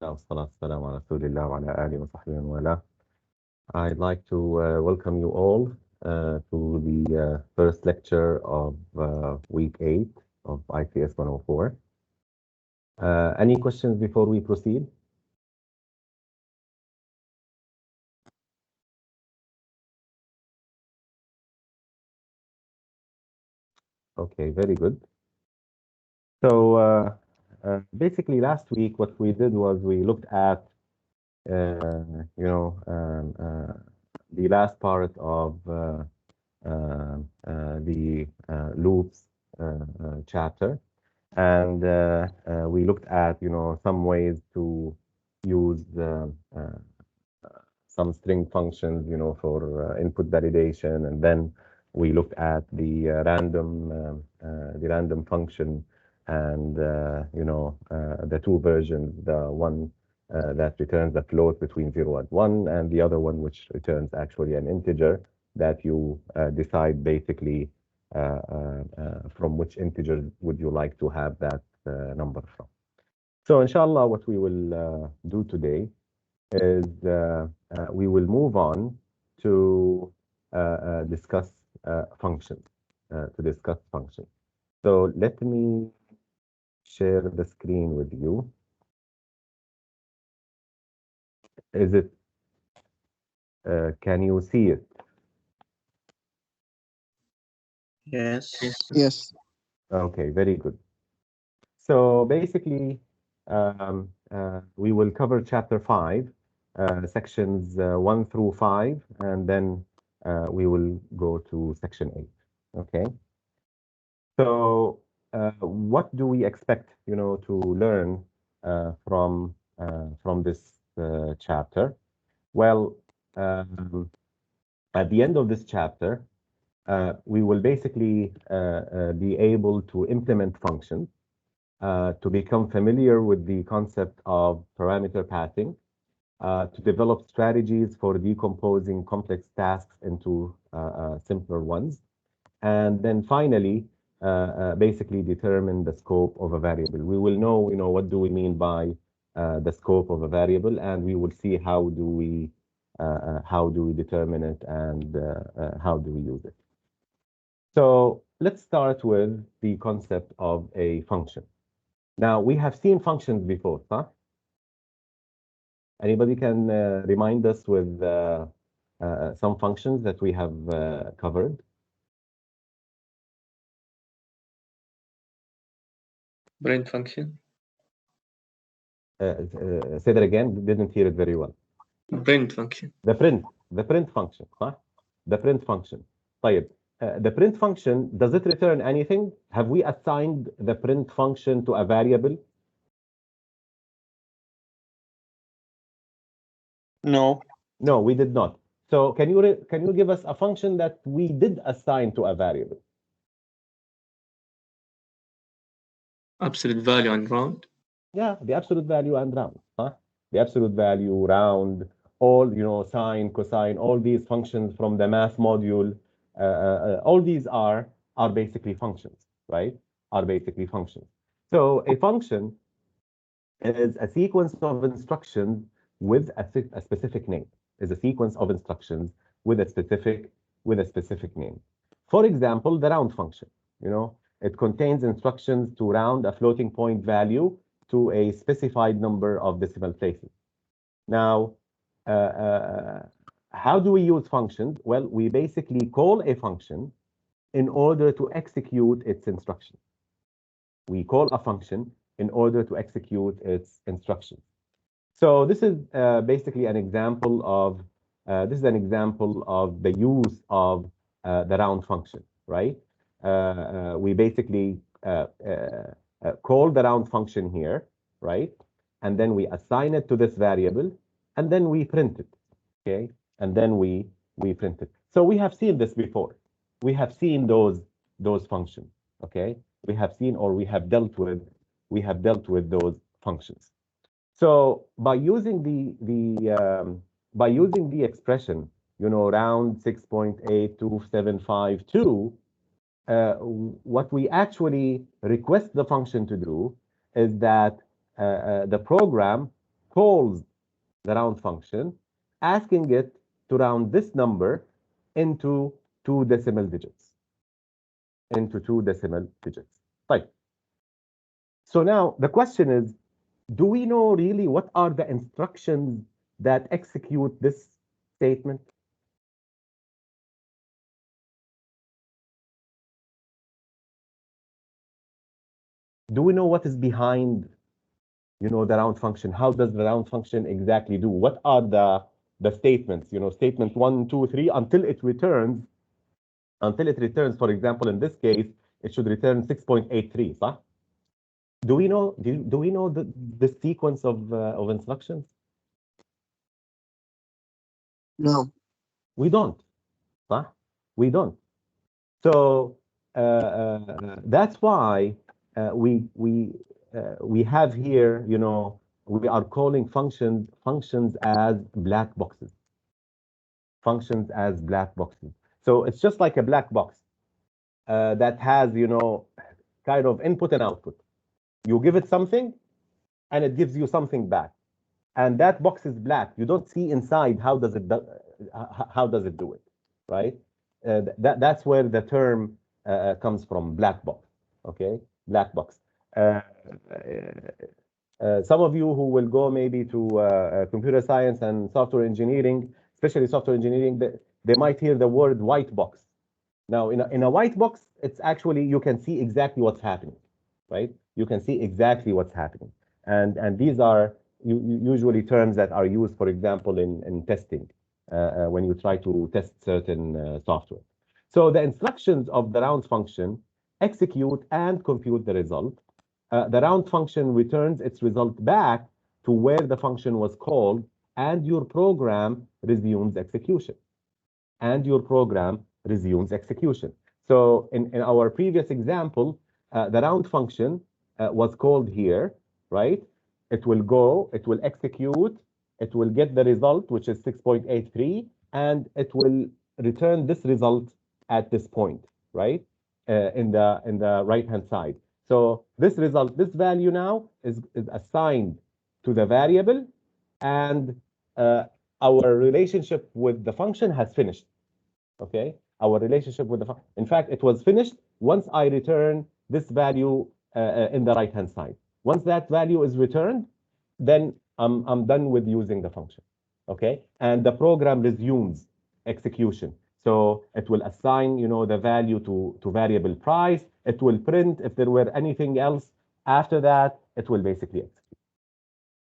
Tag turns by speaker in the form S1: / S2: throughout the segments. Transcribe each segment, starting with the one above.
S1: والصلاة والسلام على رسول الله وعلى آله وصحبه ومن والاه. I'd like to welcome you all to the first lecture of week 8 of ICS 104. Any questions before we proceed? Okay, very good. So basically last week what we did was we looked at the last part of the loops chapter, and we looked at some ways to use some string functions for input validation, and then we looked at the random function and the two versions, the one that returns a float between 0 and 1, and the other one which returns actually an integer that you decide basically from which integer would you like to have that number from. So inshallah, what we will do today is we will move on to discuss functions, So let me share the screen with you. Is it, can you see it?
S2: Yes.
S3: Yes.
S1: Okay, very good. So basically, we will cover chapter 5, sections 1 through 5, and then we will go to section 8. Okay. So what do we expect, to learn from this chapter? Well, at the end of this chapter, we will basically be able to implement functions, to become familiar with the concept of parameter passing, to develop strategies for decomposing complex tasks into simpler ones, and then finally, basically determine the scope of a variable. We will know, what do we mean by the scope of a variable, and we will see how do we determine it and how do we use it. So let's start with the concept of a function. Now, we have seen functions before, huh? Anybody can remind us with some functions that we have covered?
S2: Print function.
S1: Say that again, didn't hear it very well.
S2: Print function.
S1: The print function, huh? The print function. طيب, the print function, does it return anything? Have we assigned the print function to a variable?
S3: No.
S1: No, we did not. So can you give us a function that we did assign to a variable?
S2: Absolute value and round.
S1: Yeah, the absolute value and round, huh? The absolute value, round, all, sine, cosine, all these functions from the math module, all these are basically functions, right? Are basically functions. So a function is a sequence of instructions with a specific name. Is a sequence of instructions with a specific name. For example, the round function, it contains instructions to round a floating point value to a specified number of decimal places. Now, how do we use functions? Well, we basically call a function in order to execute its instruction. We call a function in order to execute its instruction. So this is basically an example of the use of the round function, right? We basically call the round function here, right? And then we assign it to this variable, and then we print it, okay? And then we print it. So we have seen this before. We have seen those functions, okay? We have seen, or we have dealt with those functions. So by using the expression, round 6.82752, what we actually request the function to do is that the program calls the round function, asking it to round this number into 2 decimal digits. Right. So now the question is, do we know really what are the instructions that execute this statement? Do we know what is behind, the round function? How does the round function exactly do? What are the statements? Statement 1, 2, 3 until it returns. For example, in this case, it should return 6.83. صح? Do we know the sequence of instructions?
S2: No.
S1: We don't. صح? We don't. So that's why we have here, we are calling functions as black boxes. Functions as black boxes. So it's just like a black box that has, kind of input and output. You give it something, and it gives you something back. And that box is black. You don't see inside how does it do it, right? That's where the term comes from, black box. Okay, black box. Some of you who will go maybe to computer science and software engineering, especially software engineering, they might hear the word white box. Now, in a white box, it's actually, you can see exactly what's happening, right? You can see exactly what's happening. And these are usually terms that are used, for example, in testing, when you try to test certain software. So the instructions of the round function execute and compute the result. The round function returns its result back to where the function was called, and your program resumes execution. So in our previous example, the round function was called here, right? It will go, it will execute, it will get the result, which is 6.83, and it will return this result at this point, right? In the right-hand side. So this result, this value now is assigned to the variable, and our relationship with the function has finished. Okay, our relationship with the function. In fact, it was finished once I return this value in the right-hand side. Once that value is returned, then I'm done with using the function. Okay, and the program resumes execution. So it will assign, the value to variable price. It will print if there were anything else. After that, it will basically execute.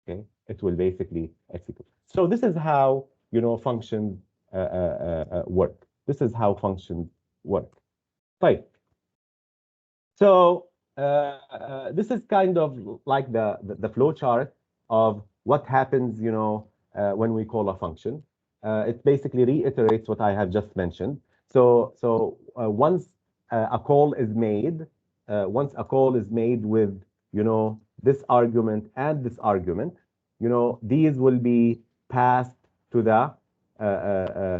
S1: Okay, it will basically execute. So this is how, functions work. This is how functions work. Right. So this is kind of like the flow chart of what happens, when we call a function. It basically reiterates what I have just mentioned. So once a call is made, with, this argument and this argument, these will be passed to the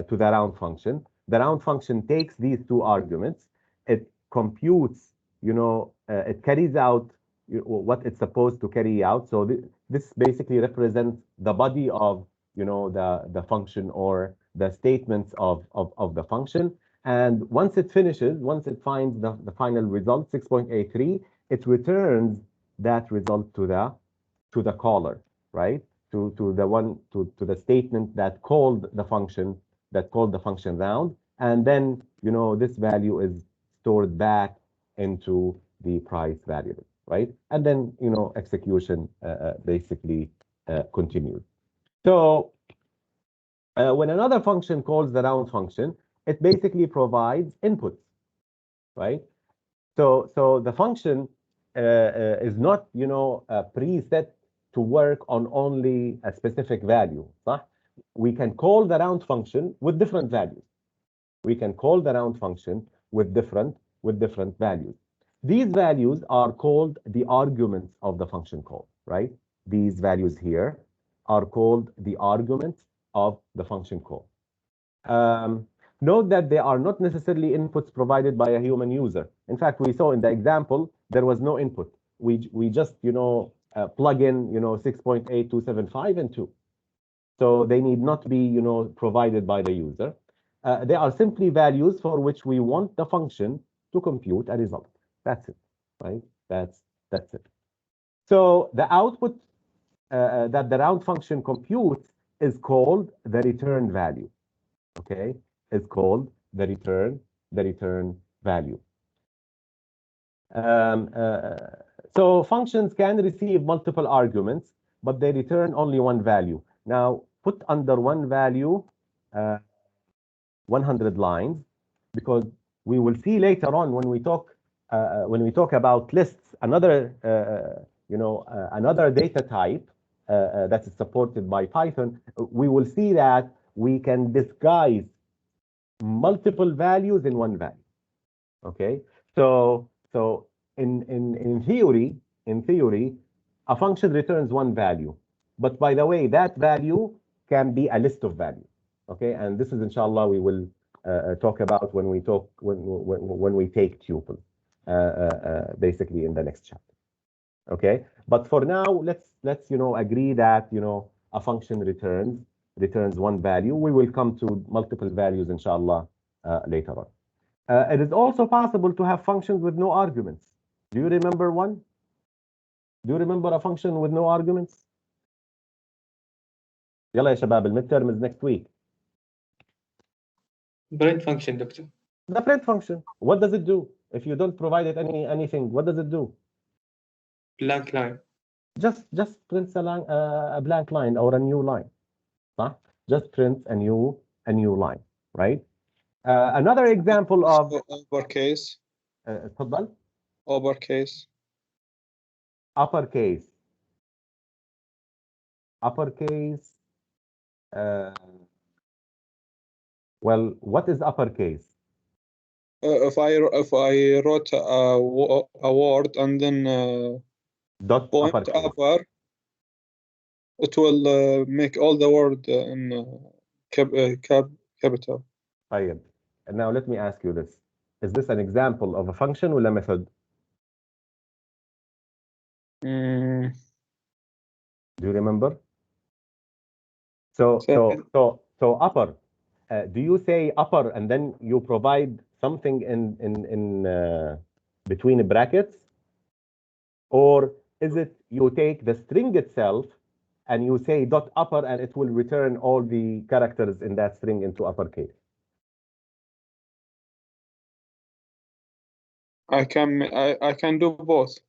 S1: round function. The round function takes these two arguments, it computes, it carries out what it's supposed to carry out. So this basically represents the body of, the function, or the statements of the function. And once it finishes, once it finds the final result, 6.83, it returns that result to the caller, right? To the statement that called the function, round, and then, this value is stored back into the price variable, right? And then, execution basically continues. So when another function calls the round function, it basically provides inputs, right? So the function is not, preset to work on only a specific value. صح? We can call the round function with different values. With different values. These values are called the arguments of the function call, right? These values here are called the arguments of the function call. Note that they are not necessarily inputs provided by a human user. In fact, we saw in the example, there was no input. We just, plug in, 6.8275 and 2. So they need not be, provided by the user. They are simply values for which we want the function to compute a result. That's it, right? That's it. So the output that the round function computes is called the return value. Okay, it's called the return value. So functions can receive multiple arguments, but they return only one value. Now, put under one value 100 lines, because we will see later on when we talk about lists, another another data type that is supported by Python. We will see that we can disguise multiple values in one value. Okay, so in theory, a function returns one value, but by the way, that value can be a list of values. Okay, and this is inshallah we will talk about when we take tuple, basically in the next chapter. Okay, but for now, let's agree that a function returns one value. We will come to multiple values inshallah later on. It is also possible to have functions with no arguments. Do you remember one? Do you remember a function with no arguments? يلا يا شباب, midterm is next week.
S2: Print function, doctor.
S1: The print function. What does it do? If you don't provide it anything, what does it do?
S2: Blank line.
S1: Just prints a blank line or a new line. Huh? Just prints a new line, right? Another example of
S3: uppercase.
S1: اتفضل.
S3: Uppercase.
S1: Uppercase. Well, what is uppercase?
S3: If I wrote a word and then
S1: dot
S3: point upper, it will make all the word in capital.
S1: طيب. And now let me ask you this. Is this an example of a function or a method? Do you remember? So upper. Do you say upper and then you provide something in between brackets, or is it you take the string itself and you say dot upper and it will return all the characters in that string into uppercase?
S3: I can do both.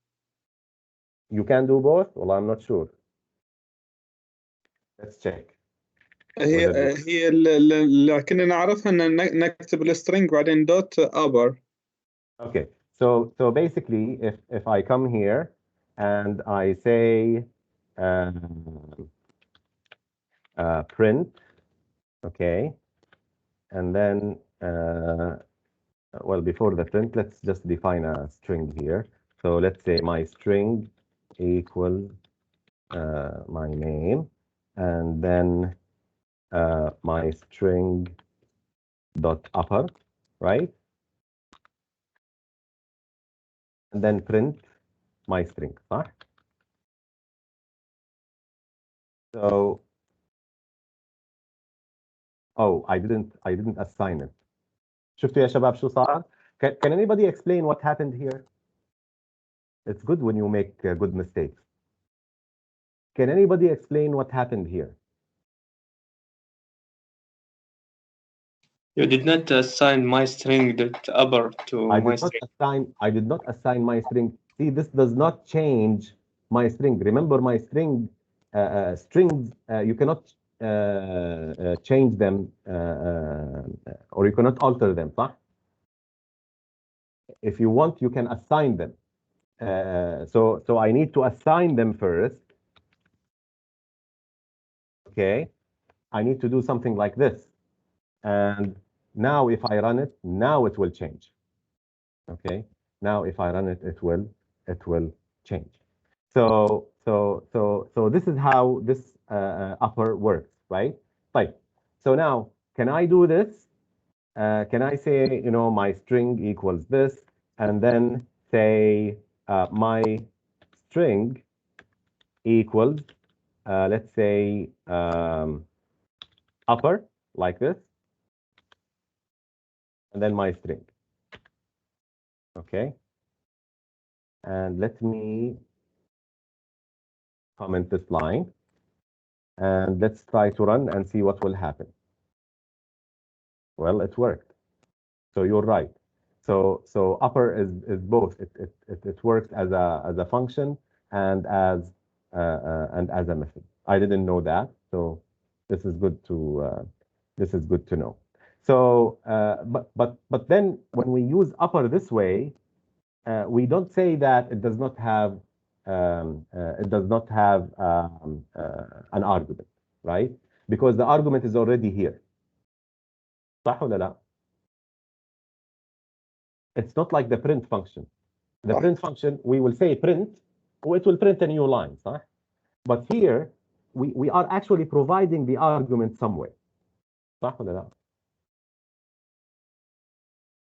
S1: You can do both? Well, I'm not sure. Let's check.
S3: هي لكن نعرفها ان نكتب السترينج بعدين دوت upper.
S1: Okay, so basically if I come here and I say print, okay, and then well, before the print, let's just define a string here. So let's say my string equals my name, and then my string dot upper, right? And then print my string. Huh? So, oh, I didn't assign it. شفتوا يا شباب شو صار? Can anybody explain what happened here? It's good when you make good mistakes. Can anybody explain what happened here?
S2: You did not assign my string dot upper to my string.
S1: I did not assign my string. See, this does not change my string. Remember, my string strings you cannot change them or you cannot alter them. صح? If you want, you can assign them. So I need to assign them first. Okay, I need to do something like this, and now if I run it, now it will change. Okay, now if I run it, it will change. So this is how this upper works, right? Right. So now, can I do this? Can I say, my string equals this, and then say my string equals, let's say, upper, like this, and then my string. Okay. And let me comment this line. And let's try to run and see what will happen. Well, it worked. So you're right. So upper is both. It works as a function and as a method. I didn't know that, so this is good to know. So but then when we use upper this way, we don't say that it does not have an argument, right? Because the argument is already here. صح ولا لا? It's not like the print function. The print function, we will say print, it will print a new line, صح? But here, we are actually providing the argument somewhere. صح ولا لا?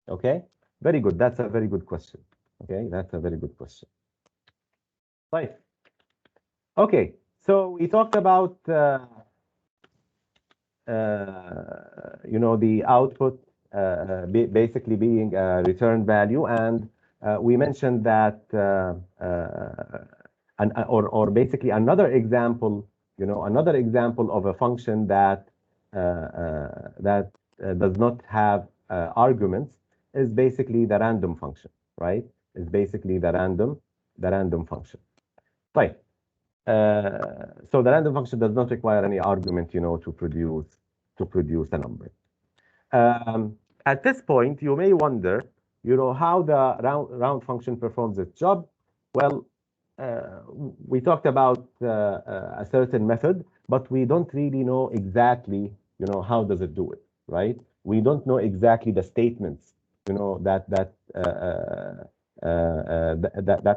S1: Okay, very good. That's a very good question. Okay, that's a very good question. Right. Okay, so we talked about the output basically being a return value, and we mentioned that or basically another example of a function that does not have arguments is basically the random function, right? Is basically the random function. Right. So the random function does not require any argument, to produce a number. At this point, you may wonder, how the round function performs its job. Well, we talked about a certain method, but we don't really know exactly, how does it do it, right? We don't know exactly the statements, that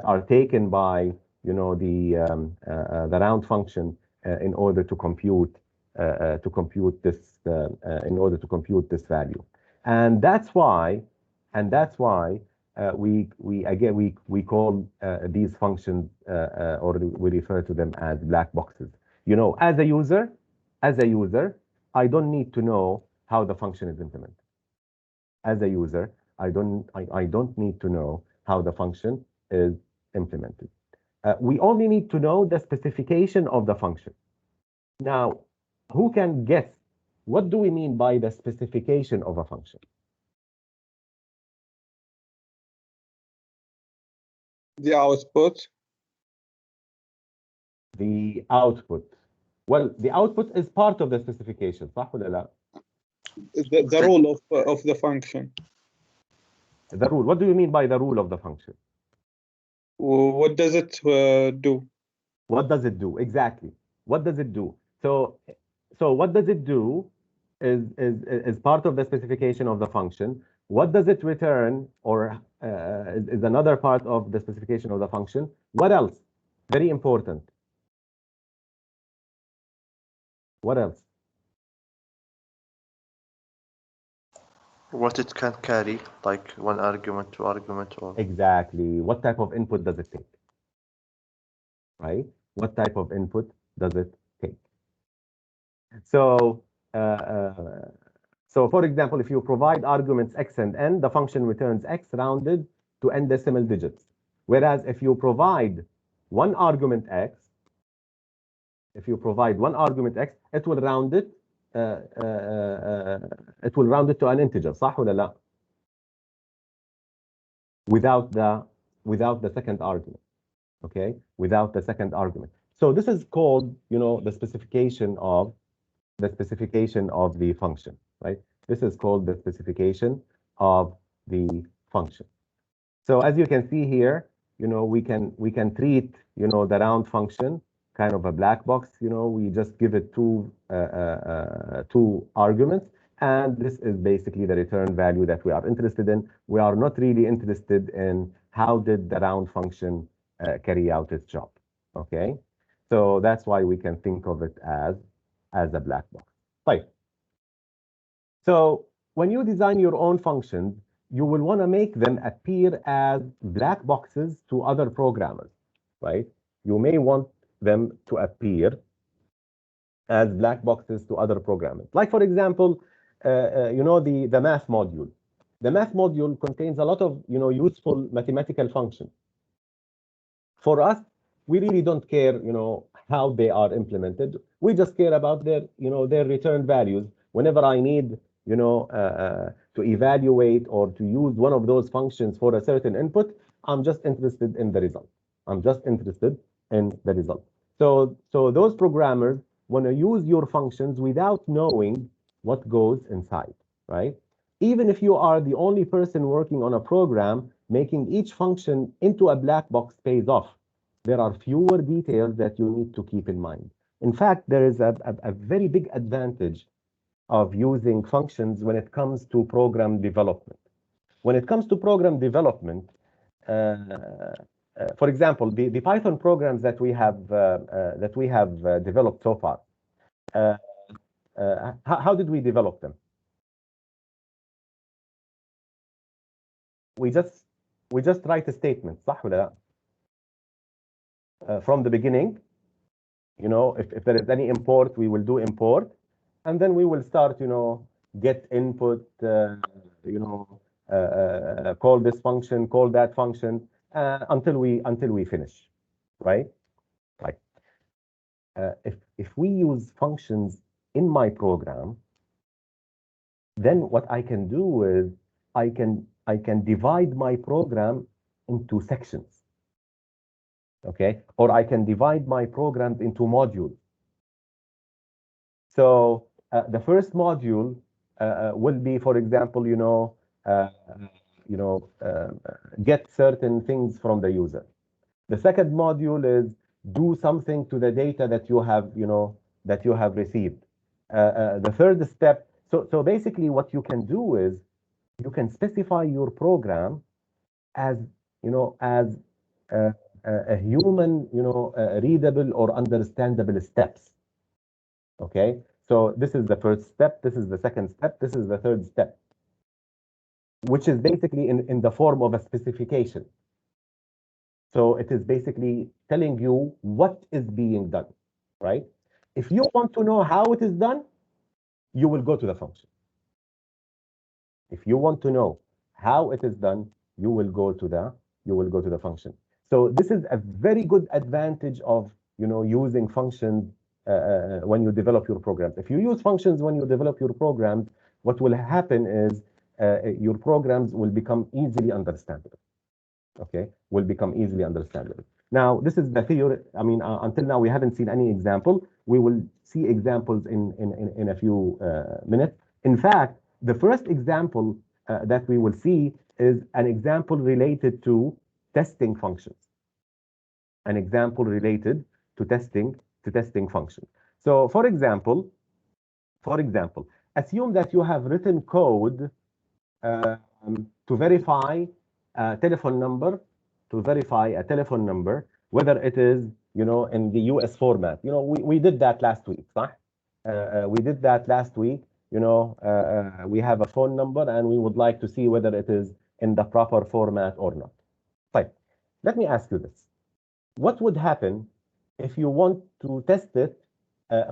S1: are taken by the round function in order to compute this value, and that's why we call these functions or we refer to them as black boxes. As a user, I don't need to know how the function is implemented. As a user, I don't need to know how the function is implemented. We only need to know the specification of the function. Now, who can guess what do we mean by the specification of a function?
S3: The output.
S1: The output. Well, the output is part of the specification, صح ولا لا?
S3: The rule of the function.
S1: The rule. What do you mean by the rule of the function?
S3: What does it do?
S1: What does it do? Exactly. What does it do? So what does it do is part of the specification of the function. What does it return, or is another part of the specification of the function? What else? Very important. What else?
S4: What it can carry, like one argument, two argument, or...
S1: Exactly. What type of input does it take? Right? What type of input does it take? So, for example, if you provide arguments x and n, the function returns x rounded to n decimal digits. Whereas if you provide one argument x, it will round it. It will round it to an integer. صح ولا لا? Without the second argument. Okay, without the second argument. So this is called, the specification of the function, right? This is called the specification of the function. So as you can see here, we can treat, the round function kind of a black box. We just give it two arguments, and this is basically the return value that we are interested in. We are not really interested in how did the round function carry out its job. Okay, so that's why we can think of it as a black box. Right. So when you design your own functions, you will want to make them appear as black boxes to other programmers, right? You may want them to appear as black boxes to other programmers. Like, for example, the math module. The math module contains a lot of, useful mathematical functions. For us, we really don't care, how they are implemented. We just care about their return values. Whenever I need, to evaluate or to use one of those functions for a certain input, I'm just interested in the result. I'm just interested in the result. So those programmers want to use your functions without knowing what goes inside, right? Even if you are the only person working on a program, making each function into a black box pays off. There are fewer details that you need to keep in mind. In fact, there is a very big advantage of using functions when it comes to program development. When it comes to program development, for example, the Python programs that we have developed so far, how did we develop them? We just write a statement, صح ولا لا? From the beginning, if there is any import, we will do import, and then we will start, get input, call this function, call that function, until we finish, right? Right. If we use functions in my program, then what I can do is I can divide my program into sections. Okay, or I can divide my programs into modules. So the first module will be, for example, get certain things from the user. The second module is do something to the data that you have received. The third step. So basically, what you can do is you can specify your program as a human, readable or understandable steps. Okay, so this is the first step, this is the second step, this is the third step, which is basically in the form of a specification. So it is basically telling you what is being done, right? If you want to know how it is done, you will go to the function. If you want to know how it is done, you will go to the function. So this is a very good advantage of using functions when you develop your programs. If you use functions when you develop your programs, what will happen is your programs will become easily understandable. Okay, will become easily understandable. Now, this is the theory. I mean, until now we haven't seen any example. We will see examples in a few minutes. In fact, the first example that we will see is an example related to testing functions. An example related to testing functions. So, for example, assume that you have written code to verify a telephone number, whether it is, in the US format. We did that last week, صح? We did that last week. We have a phone number and we would like to see whether it is in the proper format or not. Right. Let me ask you this. What would happen if you want to test it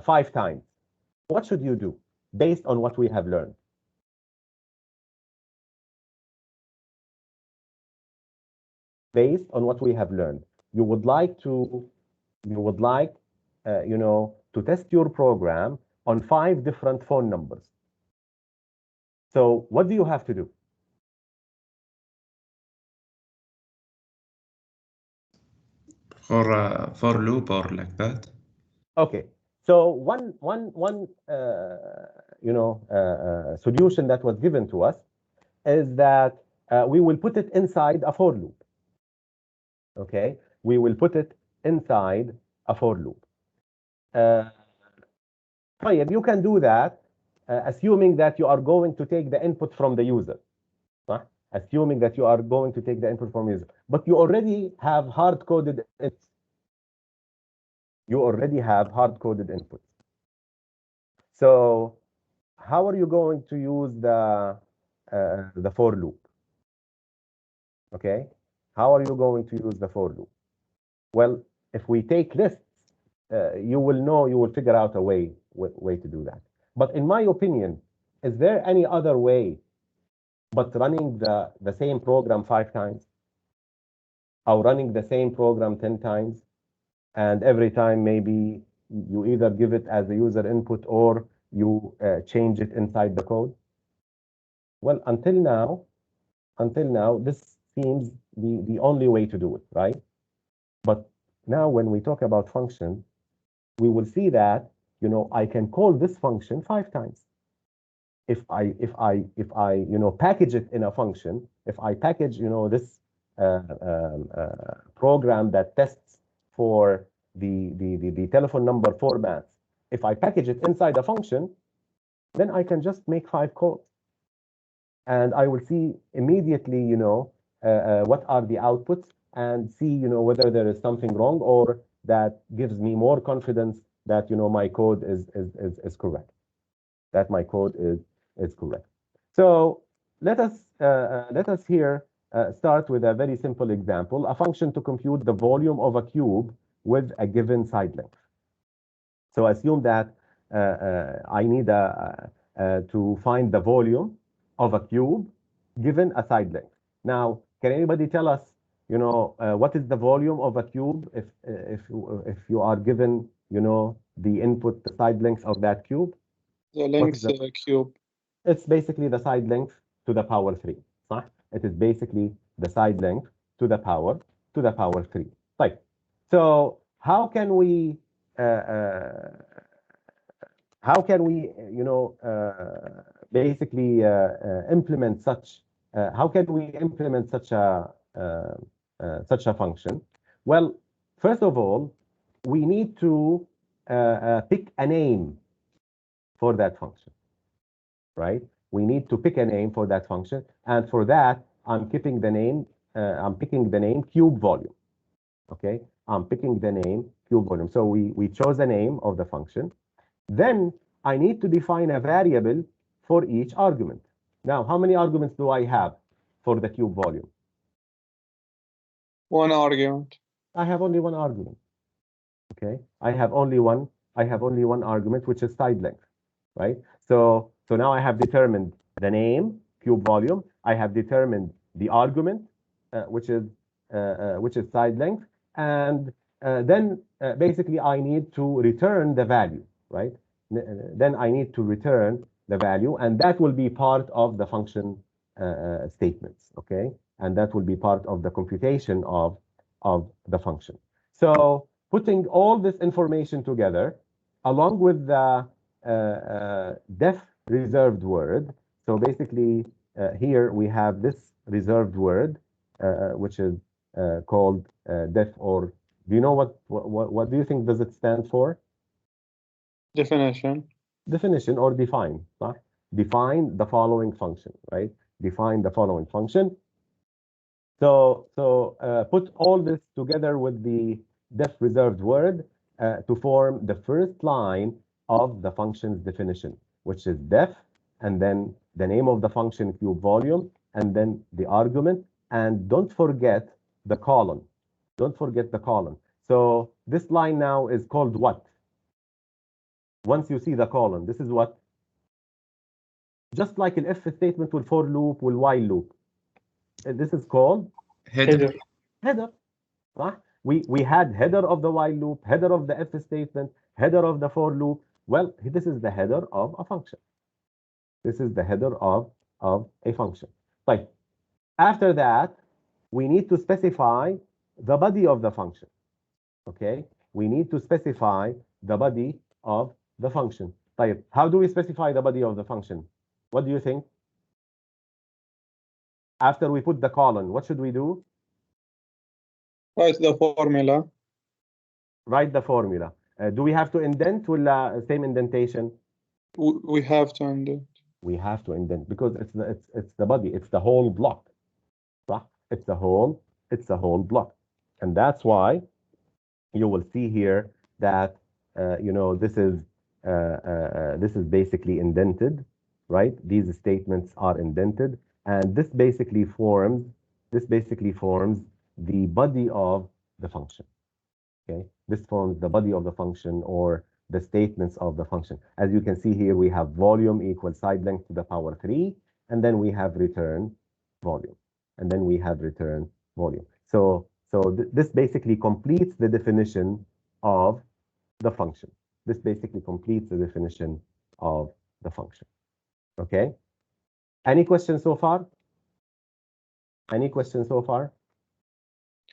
S1: 5 times? What should you do based on what we have learned? Based on what we have learned, you would like to test your program on 5 different phone numbers. So what do you have to do?
S5: For loop or like that?
S1: Okay. So one solution that was given to us is that we will put it inside a for loop. Okay, we will put it inside a for loop. You can do that, assuming that you are going to take the input from the user. Assuming that you are going to take the input from user, but you already have hard-coded inputs. You already have hard-coded inputs. So how are you going to use the for loop? Okay, how are you going to use the for loop? Well, if we take lists, you will figure out a way to do that. But in my opinion, is there any other way but running the same program 5 times? Or running the same program 10 times? And every time maybe you either give it as a user input or you change it inside the code? Well, until now, this seems the only way to do it, right? But now when we talk about function, we will see that, I can call this function 5 times. If I package it in a function, if I package, this program that tests for the telephone number formats, if I package it inside a function, then I can just make 5 calls. And I will see immediately, what are the outputs and see, whether there is something wrong or that gives me more confidence that, my code is correct. That my code is correct. So let us here start with a very simple example, a function to compute the volume of a cube with a given side length. So assume that I need to find the volume of a cube given a side length. Now, can anybody tell us, what is the volume of a cube if you are given, the input, the side length of that cube?
S3: The length cube.
S1: It's basically the side length to the power 3. صح? It is basically the side length to the power 3. Right. So how can we basically implement such such a function? Well, first of all, we need to pick a name for that function, right? We need to pick a name for that function, and for that, I'm picking the name cube volume. Okay, I'm picking the name cube volume. So we chose a name of the function. Then I need to define a variable for each argument. Now, how many arguments do I have for the cube volume?
S3: 1 argument.
S1: I have only 1 argument. Okay, I have only one argument, which is side length, right? So now I have determined the name cube volume. I have determined the argument, which is side length, and then basically I need to return the value, right? Then I need to return the value, and that will be part of the function statements, okay? And that will be part of the computation of the function. So putting all this information together, along with the def reserved word. So basically, here we have this reserved word, which is called def, or do you know what do you think does it stand for?
S3: Definition.
S1: Definition or define. Right? Define the following function, right? Define the following function. So put all this together with the def reserved word to form the first line of the function's definition, which is def, and then the name of the function cube volume, and then the argument, and don't forget the colon. Don't forget the colon. So this line now is called what? Once you see the colon, this is what? Just like an if statement with for loop, with while loop. This is called
S2: header.
S1: Header. Right? We had header of the while loop, header of the if statement, header of the for loop. Well, this is the header of a function. This is the header of a function. Right. After that, we need to specify the body of the function. Okay? We need to specify the body of the function. Right. How do we specify the body of the function? What do you think? After we put the colon, what should we do?
S3: Write the formula.
S1: Write the formula. Do we have to indent with the same indentation?
S3: We have to indent.
S1: We have to indent because it's the body, it's the whole block. Right? It's the whole block, and that's why you will see here that this is basically indented, right? These statements are indented, and this basically forms the body of the function. Okay, this forms the body of the function or the statements of the function. As you can see here, we have volume equals side length to the power 3, and then we have return volume, and then we have return volume. So this basically completes the definition of the function. This basically completes the definition of the function. Okay? Any questions so far? Any questions so far?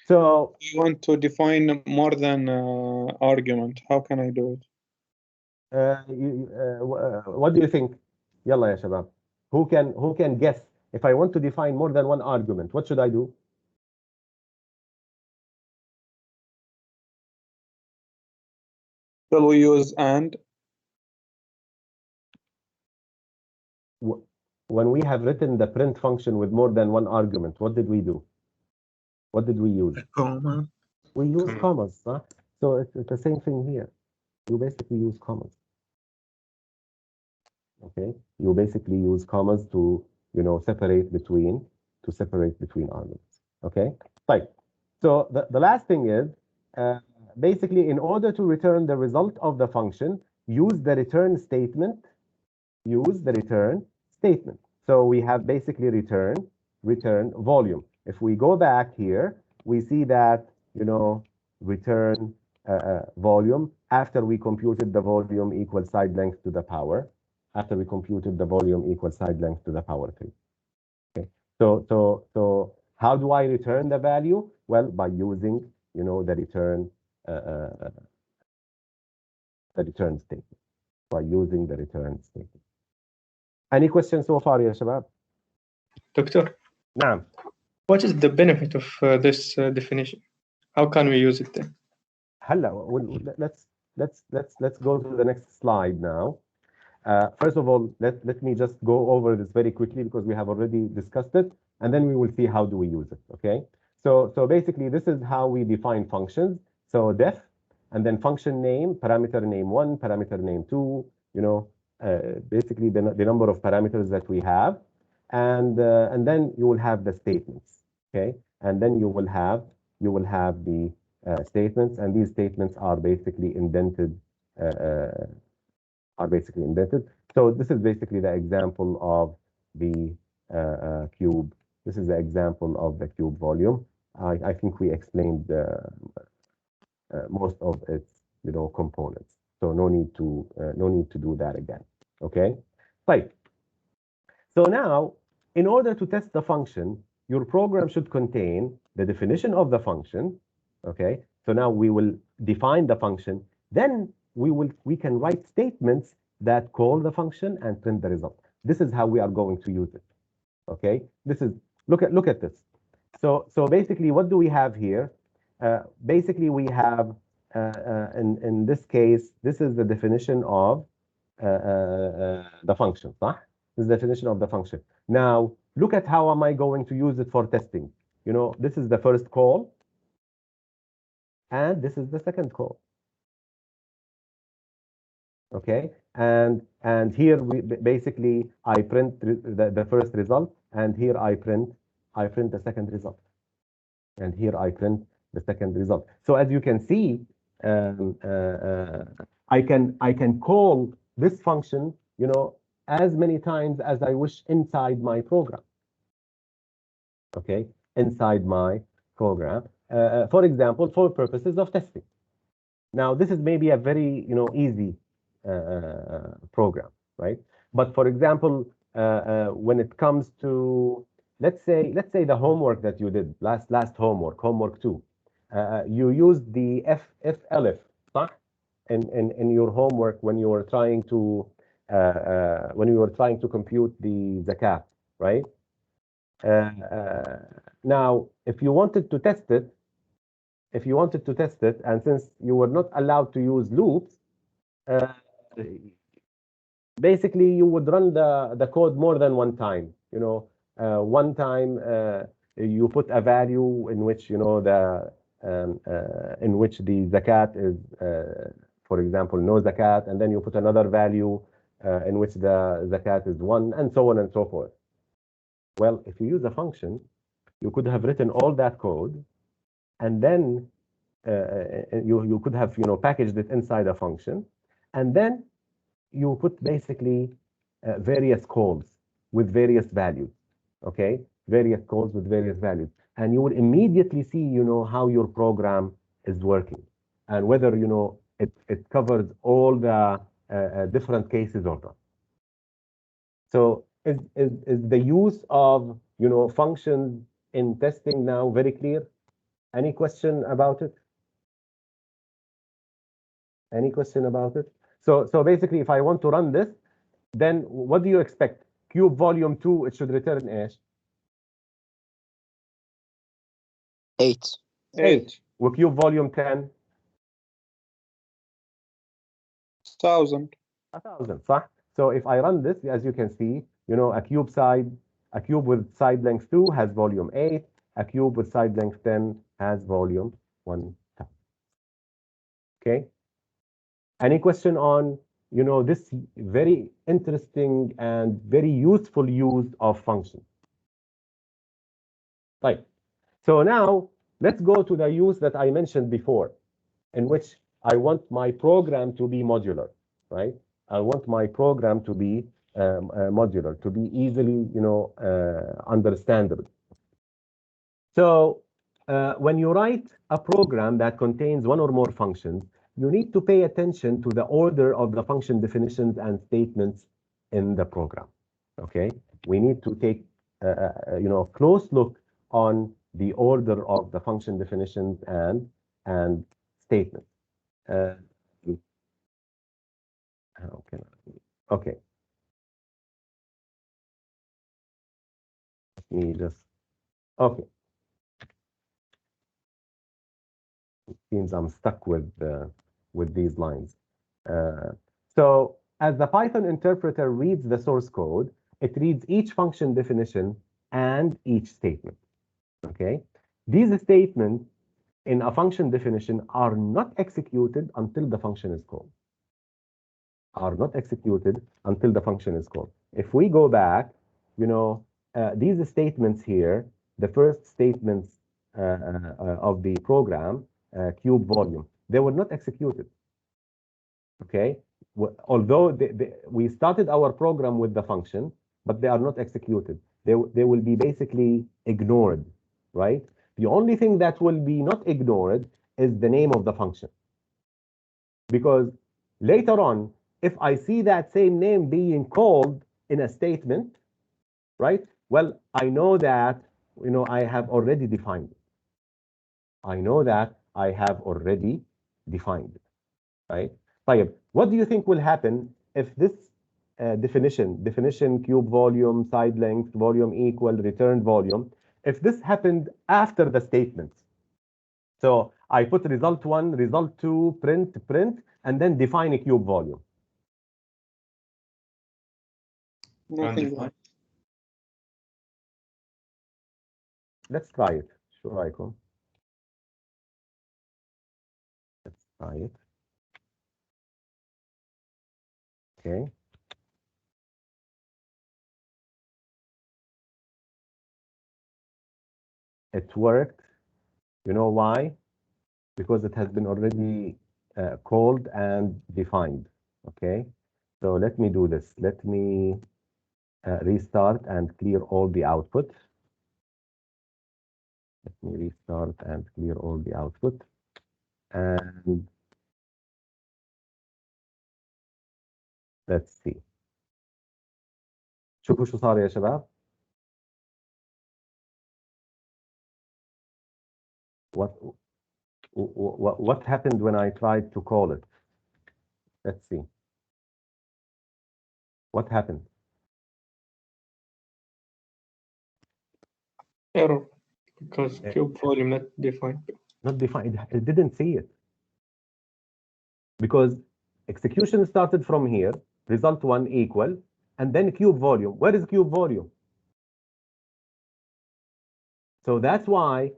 S1: So
S3: you want to define more than argument. How can I do it?
S1: what do you think? Yalla ya shabab. Who can guess? If I want to define more than one argument, what should I do?
S3: Will we use and?
S1: When we have written the print function with more than one argument, what did we do? What did we use?
S5: A comma.
S1: We use
S2: Comma.
S1: commas. Huh? So it's the same thing here. You basically use commas. Okay, you basically use commas to separate between arguments. Okay, right. So the last thing is basically in order to return the result of the function, use the return statement. Use the return statement. So we have basically return volume. If we go back here, we see that return volume after we computed the volume equals side length to the power. After we computed the volume equals side length to the power 3. Okay. So how do I return the value? Well, by using the return statement. By using the return statement. Any questions so far, ya shabab?
S2: Doctor,
S1: نعم.
S2: what is the benefit of this definition? How can we use it then?
S1: هلا let's go to the next slide now. First of all, let me just go over this very quickly because we have already discussed it, and then we will see how do we use it. Okay. So basically, this is how we define functions. So def, and then function name, parameter name 1, parameter name 2. Basically the number of parameters that we have, and then you will have the statements. Okay, and then you will have the statements, and these statements are basically indented. So this is basically the example of the cube. This is the example of the cube volume. I think we explained most of its components. So no need to do that again. Okay, right. So now, in order to test the function, your program should contain the definition of the function. Okay, so now we will define the function. Then we can write statements that call the function and print the result. This is how we are going to use it. Okay, this is look at this. So basically, what do we have here? Basically, we have in this case, this is the definition of the function. This is the definition of the function. Now, look at how am I going to use it for testing. This is the first call, and this is the second call. Okay, and here we basically I print the first result, and here I print the second result, and here I print the second result. So as you can see, I can call this function, as many times as I wish inside my program. Okay, inside my program, for example, for purposes of testing. Now, this is maybe a very easy program, right? But for example, when it comes to let's say the homework that you did last homework 2, you used the elif, صح? In your homework when you were trying to compute the zakat, right? Now, if you wanted to test it, and since you were not allowed to use loops, basically you would run the code more than one time. One time you put a value in which in which the zakat is, for example, no zakat, and then you put another value in which the zakat is 1, and so on and so forth. Well, if you use a function, you could have written all that code, and then you could have packaged it inside a function, and then you put basically various calls with various values. Okay, various calls with various values, and you will immediately see how your program is working and whether it covers all the different cases or not. So is the use of functions in testing now very clear? Any question about it? Any question about it? So basically, if I want to run this, then what do you expect? Cube volume 2, it should return ايش?
S6: 8.
S3: 8.
S1: وcube volume 10?
S3: 1,000.
S1: 1,000, صح? So if I run this, as you can see, a cube with side length 2 has volume 8. A cube with side length 10 has volume 1,000. Okay. Any question on, this very interesting and very useful use of functions? Right. So now let's go to the use that I mentioned before, in which I want my program to be modular, right? I want my program to be modular, to be easily, understandable. So when you write a program that contains one or more functions, you need to pay attention to the order of the function definitions and statements in the program. Okay, we need to take a close look on the order of the function definitions and statements. Okay. Let me just. Okay. It seems I'm stuck with these lines. So as the Python interpreter reads the source code, it reads each function definition and each statement. Okay, these statements in a function definition are not executed until the function is called. If we go back, these statements here, the first statements of the program, cube volume, they were not executed. Okay, although we started our program with the function, but they are not executed. They will be basically ignored, right? The only thing that will be not ignored is the name of the function. Because later on, if I see that same name being called in a statement, right? Well, I know that, I have already defined it. Right? طيب, what do you think will happen if this definition, cube volume, side length, volume equal, return volume, if this happened after the statements? So I put result 1, result 2, print, and then define a cube volume.
S3: Nothing.
S1: Let's try it. شو رأيكم? Let's try it. Okay. It worked. You know why? Because it has been already called and defined. Okay. So let me do this. Let me restart and clear all the output. Let me restart and clear all the output. And let's see. شوفوا شو صار يا شباب. What happened when I tried to call it? Let's see. What happened?
S2: Error, because cube volume not defined.
S1: Not defined. It didn't see it. Because execution started from here, result 1 equal, and then cube volume. Where is cube volume? So that's why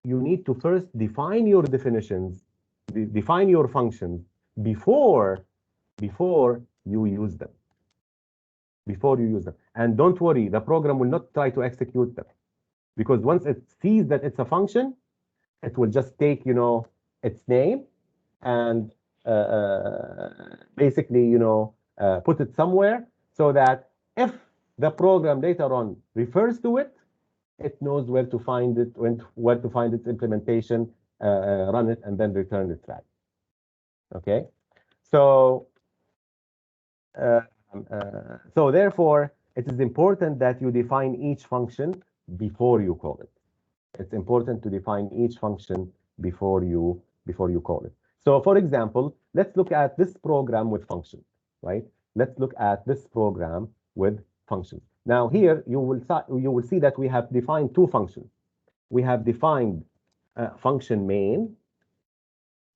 S1: you need to first define your definitions, define your functions before you use them. And don't worry, the program will not try to execute them. Because once it sees that it's a function, it will just take, its name and basically, you know, put it somewhere so that if the program later on refers to it, it knows where to find it, where to find its implementation, run it, and then return its value. Okay, so so therefore, it is important that you define each function before you call it. It's important to define each function before you call it. So, for example, let's look at this program with functions, right? Let's look at this program with functions. Now, here you will see that we have defined two functions. We have defined function main,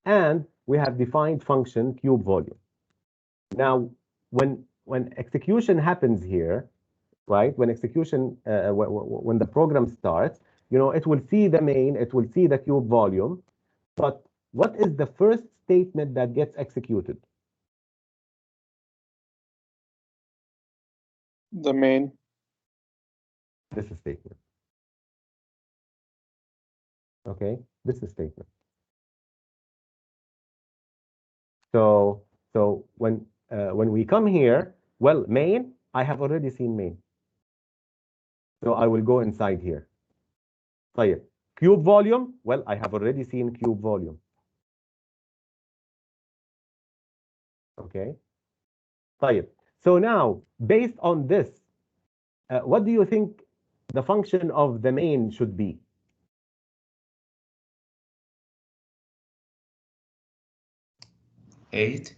S1: and we have defined function cube volume. Now, when execution happens here, right? When execution, when the program starts, you know, it will see the main, it will see the cube volume, but what is the first statement that gets executed?
S3: The main.
S1: This is statement. Okay, this is statement. So when we come here, well, main, I have already seen main. So I will go inside here. طيب. Cube volume, well, I have already seen cube volume. Okay. طيب. So now, based on this, what do you think the function of the main should be?
S5: Eight.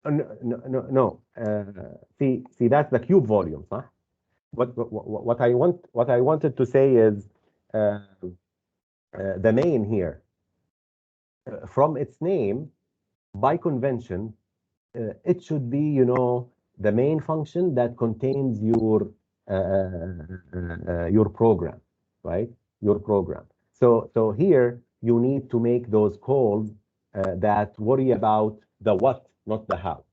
S1: No. See, that's the cube volume, huh? What I wanted to say is the main here. From its name, by convention, it should be, you know, the main function that contains your program, right? Your program. So here you need to make those calls that worry about the what, not the how.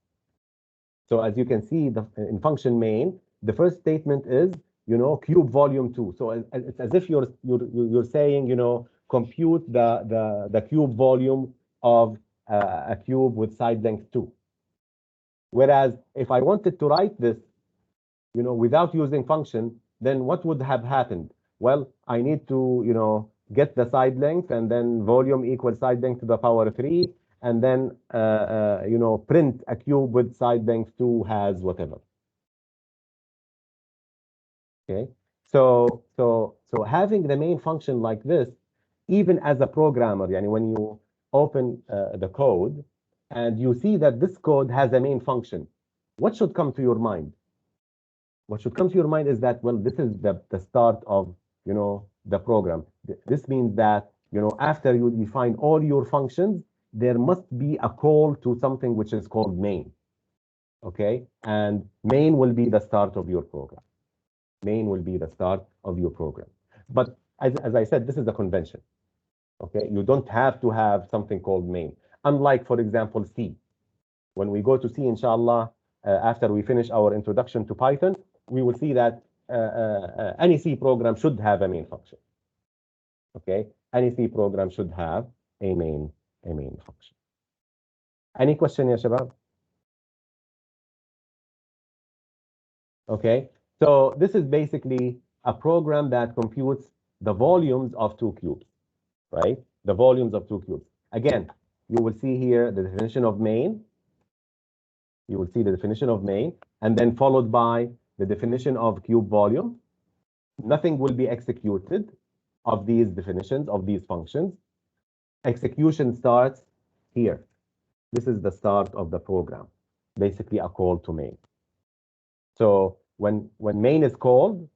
S1: So as you can see, in function main, the first statement is, you know, cube volume 2. So it's as if you're saying, you know, compute the cube volume of a cube with side length 2. Whereas if I wanted to write this, you know, without using function, then what would have happened? Well, I need to, you know, get the side length and then volume equals side length to the power 3, and then, you know, print a cube with side length 2 has whatever. Okay, so having the main function like this, even as a programmer, yani when you open the code and you see that this code has a main function, what should come to your mind? What should come to your mind is that, well, this is the start of, you know, the program. This means that, you know, after you define all your functions, there must be a call to something which is called main. Okay, and main will be the start of your program. Main will be the start of your program. But as I said, this is a convention. Okay, you don't have to have something called main. Unlike, for example, C. When we go to C, inshallah, after we finish our introduction to Python, we will see that any C program should have a main function. Okay, any C program should have a main function. Any question, ya shabab? Okay, so this is basically a program that computes the volumes of two cubes, right? The volumes of two cubes. Again, you will see here the definition of main. You will see the definition of main, and then followed by the definition of cube volume. Nothing will be executed of these definitions, of these functions. Execution starts here. This is the start of the program, basically a call to main. So when main is called,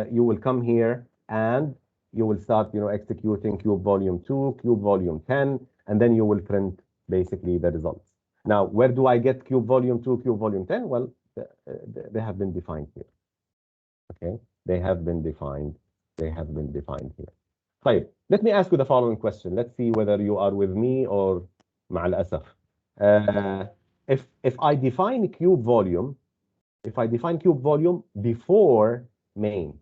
S1: you will come here and you will start, you know, executing cube volume 2, cube volume 10, and then you will print basically the results. Now, where do I get cube volume 2, cube volume 10? Well, they have been defined here. Okay, they have been defined. They have been defined here. طيب, let me ask you the following question. Let's see whether you are with me or مع الأسف. If I define cube volume, before main,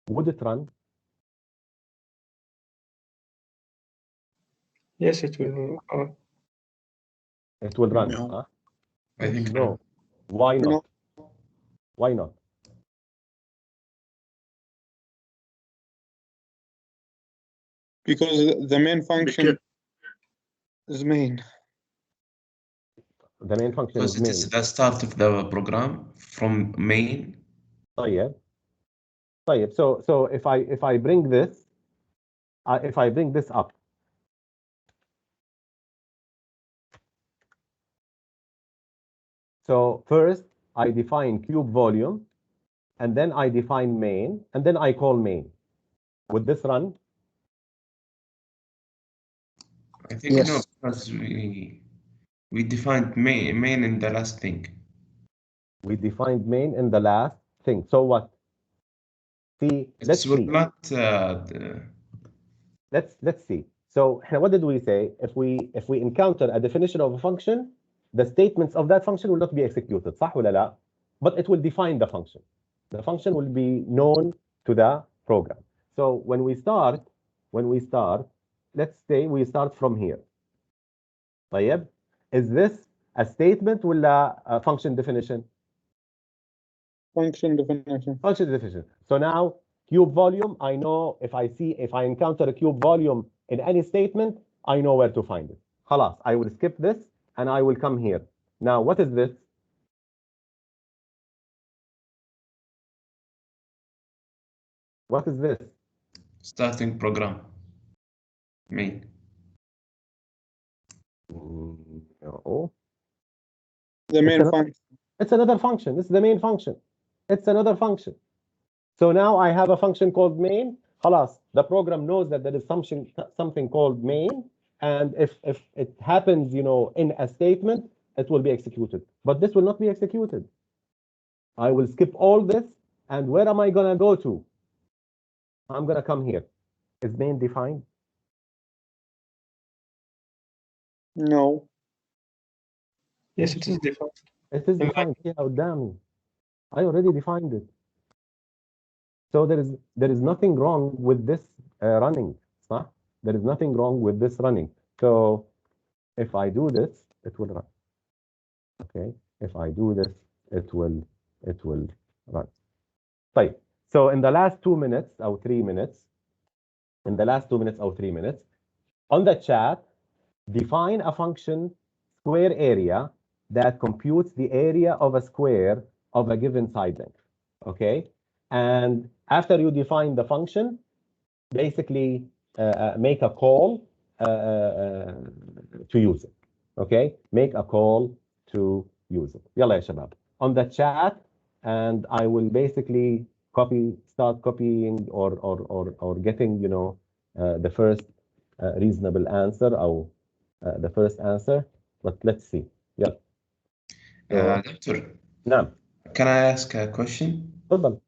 S1: would it run?
S2: Yes, it will.
S1: It will run.
S3: No.
S1: Huh?
S5: I think
S1: No.
S5: no.
S1: Why not?
S3: No.
S1: Why not?
S3: Because the main function is main.
S1: The main function
S5: Because
S1: is
S5: it
S1: main.
S5: is the start of the program from main.
S1: طيب. So if I bring this, if I bring this up, so first I define cube volume, and then I define main, and then I call main. Would this run?
S5: I think
S6: Yes.
S5: no, because we defined main in the last thing.
S1: We defined main in the last thing. So what? See, let's
S5: It will
S1: see.
S5: not.
S1: Let's see. So what did we say? If we encounter a definition of a function, the statements of that function will not be executed. صح ولا لا? But it will define the function. The function will be known to the program. So when we start, let's say we start from here. طيب, is this a statement ولا a function definition?
S3: Function definition.
S1: Function definition. So now cube volume, I know if I encounter a cube volume in any statement, I know where to find it. خلاص, I will skip this and I will come here. Now, what is this? What is this?
S5: Starting program. Main.
S1: No.
S3: The main function.
S1: It's another function. This is the main function. It's another function. So now I have a function called main. خلاص, the program knows that there is something called main, and if it happens, in a statement, it will be executed. But this will not be executed. I will skip all this, and where am I gonna go to? I'm gonna come here. Is main defined?
S3: No.
S2: Yes, it is defined.
S1: It is defined here قدامي. I already defined it. So there is nothing wrong with this running. صح? There is nothing wrong with this running. So if I do this, it will run. Okay. If I do this, it will run. طيب. So in the last 2 minutes or 3 minutes, on the chat, define a function square area that computes the area of a square of a given side length. Okay. And after you define the function, basically make a call to use it. Okay. Make a call to use it. يلا يا شباب. On the chat, and I will basically start copying or getting, the first reasonable answer or the first answer. But let's see. Yeah.
S5: Doctor,
S1: نعم.
S5: can I ask a question?
S1: تفضل.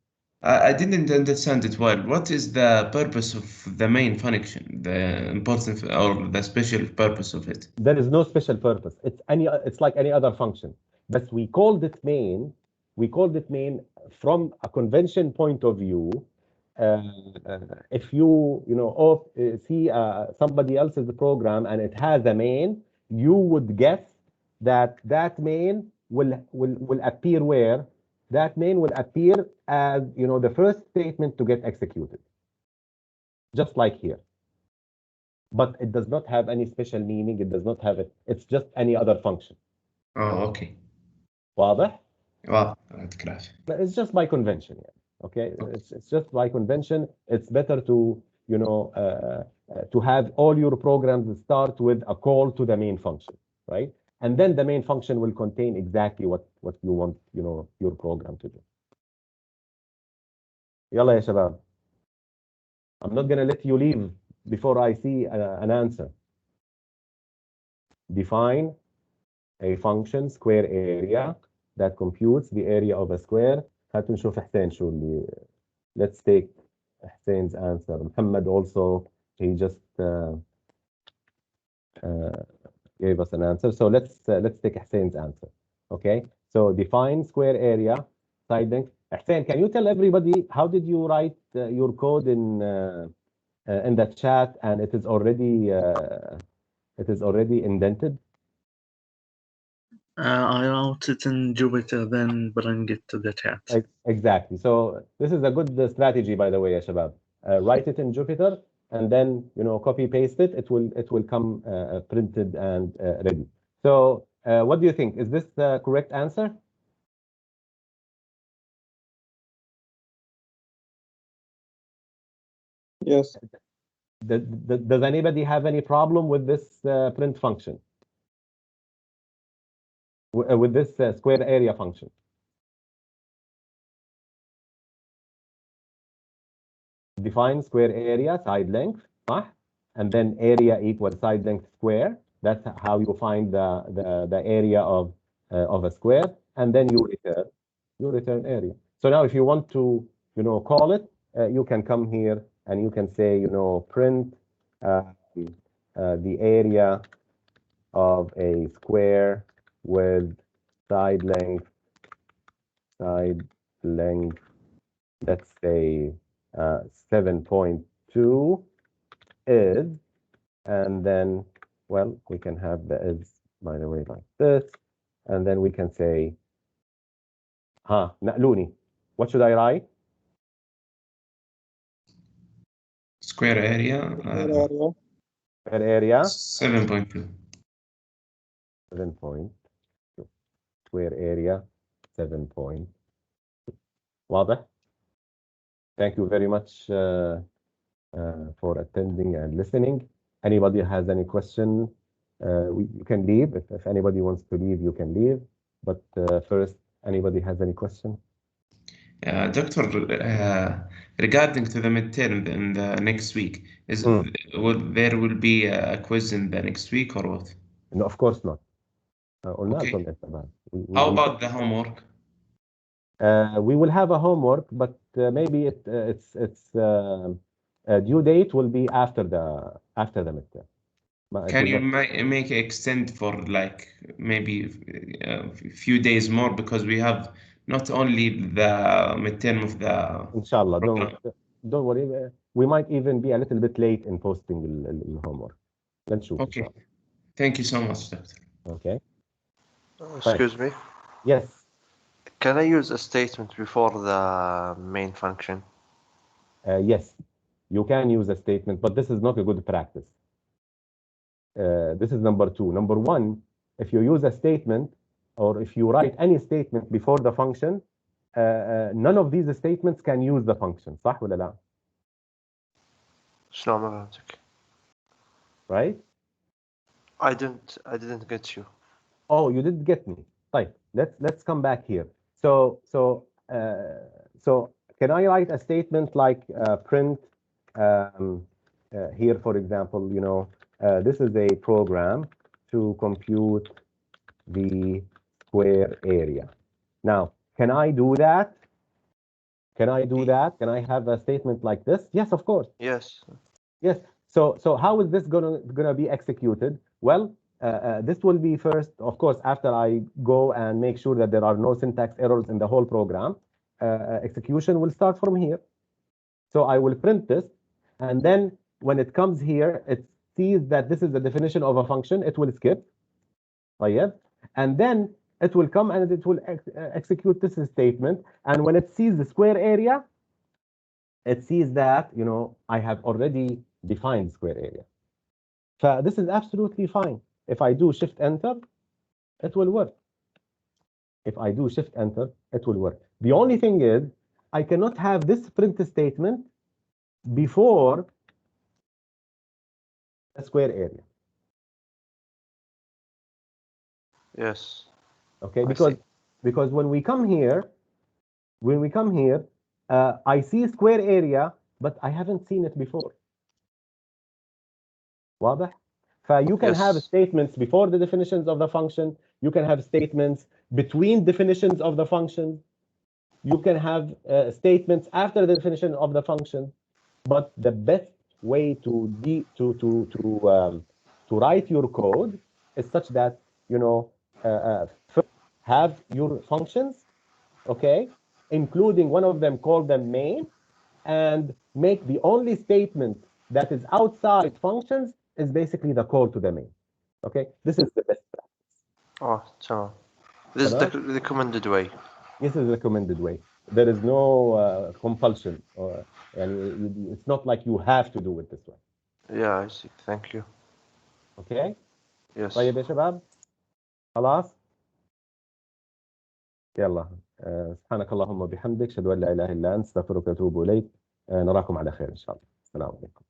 S5: I didn't understand it well. What is the purpose of the main function? The important or the special purpose of it?
S1: There is no special purpose. It's like any other function. But we called it main. We called it main from a convention point of view. If you see somebody else's program and it has a main, you would guess that main will appear where? That main will appear as the first statement to get executed, just like here. But it does not have any special meaning. It does not have it. It's just any other function.
S5: Oh, okay.
S1: واضح?
S5: Wow,
S1: But it's just by convention. Yeah. Okay. It's just by convention. It's better to to have all your programs start with a call to the main function, right? And then the main function will contain exactly what you want your program to do. يلا يا شباب. I'm not gonna let you leave before I see an answer. Define a function square area that computes the area of a square. هات نشوف حسين شو اللي. Let's take Hussein's answer. Muhammad also, he just gave us an answer. So let's take Hussein's answer. Okay. So define square area side length. Hussein, can you tell everybody how did you write your code in the chat, and it is already It is already indented.
S7: I wrote it in Jupyter, then bring it to the chat.
S1: Exactly. So this is a good strategy, by the way, ya shabab. Write it in Jupyter, and then copy paste it. It will come printed and ready. So what do you think? Is this the correct answer?
S3: Yes.
S1: Does anybody have any problem with this print function? With this square area function? Define square area, side length, and then area equals side length square. That's how you find the area of a square, and then you return area. So now, if you want to call it, you can come here and you can say print the area of a square with side length, let's say 7.2 is, and then, well, we can have the is, by the way, like this, and then we can say, Naqluni, what should I write?
S5: Square area.
S1: Square area.
S5: 7.2.
S1: 7.2. Square area 7.2. واضح? Thank you very much for attending and listening. Anybody has any question, you can leave. If anybody wants to leave, you can leave. But first, anybody has any question?
S5: Doctor, regarding to the midterm in the next week, there will be a quiz in the next week or what?
S1: No, of course not.
S5: Okay. How about the homework?
S1: We will have a homework, but maybe its due date will be after the midterm.
S5: Can you make it extend for like maybe a few days more, because we have not only the midterm of the
S1: Inshallah, don't worry. We might even be a little bit late in posting the homework. Let's shoot.
S5: Okay. Thank you so much, Doctor.
S1: Okay.
S4: Excuse me.
S1: Yes.
S4: Can I use a statement before the main function?
S1: Yes, you can use a statement, but this is not a good practice. This is number 2. Number 1, if you use a statement, or if you write any statement before the function, none of these statements can use the function. صح ولا لا?
S4: شلون ما فهمتك?
S1: Right?
S4: I didn't get you.
S1: Oh, you didn't get me. Right. Let's come back here. So can I write a statement like print here, for example, this is a program to compute the square area. Now, can I do that? Can I do that? Can I have a statement like this? Yes, of course.
S4: Yes.
S1: Yes. So how is this gonna be executed? Well, this will be first, of course, after I go and make sure that there are no syntax errors in the whole program. Execution will start from here. So I will print this, and then when it comes here, it sees that this is the definition of a function. It will skip. And then it will come and it will execute this statement. And when it sees the square area, it sees that I have already defined square area. So this is absolutely fine. If I do Shift Enter, it will work. If I do Shift Enter, it will work. The only thing is, I cannot have this print statement before a square area.
S4: Yes.
S1: Okay, because when we come here, I see square area, but I haven't seen it before. واضح? You can have statements before the definitions of the function. You can have statements between definitions of the function. You can have statements after the definition of the function. But the best way to write your code is such that first have your functions, okay, including one of them, call them main, and make the only statement that is outside functions is basically the call to the main. Okay, this is the best practice.
S4: تمام. This is the recommended way.
S1: This is the recommended way. There is no compulsion, or it's not like you have to do it this way.
S4: Yeah, I see. Thank you.
S1: Okay.
S4: Yes.
S1: طيب يا شباب، خلاص يلا. سبحانك اللهم وبحمدك، اشهد ان لا اله الا انت، استغفرك واتوب اليك. نراكم على خير ان شاء الله. السلام عليكم.